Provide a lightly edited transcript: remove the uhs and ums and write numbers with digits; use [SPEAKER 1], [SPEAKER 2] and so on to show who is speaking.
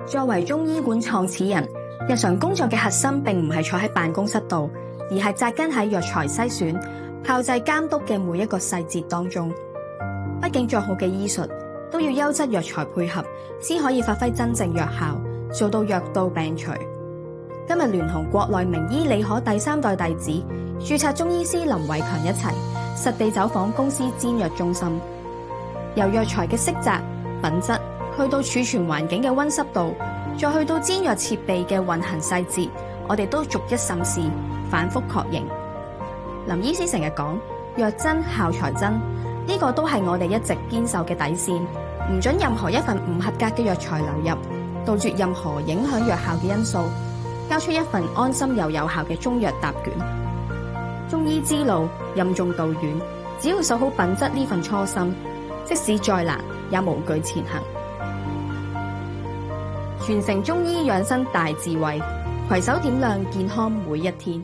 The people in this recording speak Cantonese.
[SPEAKER 1] 作為中醫館創始人，日常工作嘅核心並唔係坐喺辦公室度，而係紮根喺藥材篩選、炮製監督嘅每一個細節當中。畢竟做好嘅醫術都要優質藥材配合，先可以發揮真正藥效，做到藥到病除。今日聯同國內名醫李可第3代弟子、註冊中醫師林偉強一齊實地走訪公司煎藥中心，由藥材嘅色澤、品質，去到儲存環境嘅溫濕度，再去到煎藥設備嘅運行細節，我哋都逐一審視、反覆確認。林醫師成日講藥真效材真，呢個都係我哋一直堅守嘅底線，唔准任何一份唔合格嘅藥材流入，杜絕任何影響藥效嘅因素，交出一份安心又有效嘅中藥答卷。中醫之路任重道遠，只要守好品質呢份初心，即使再難也無懼前行。傳承中醫養生大智慧，攜手點亮健康每一天。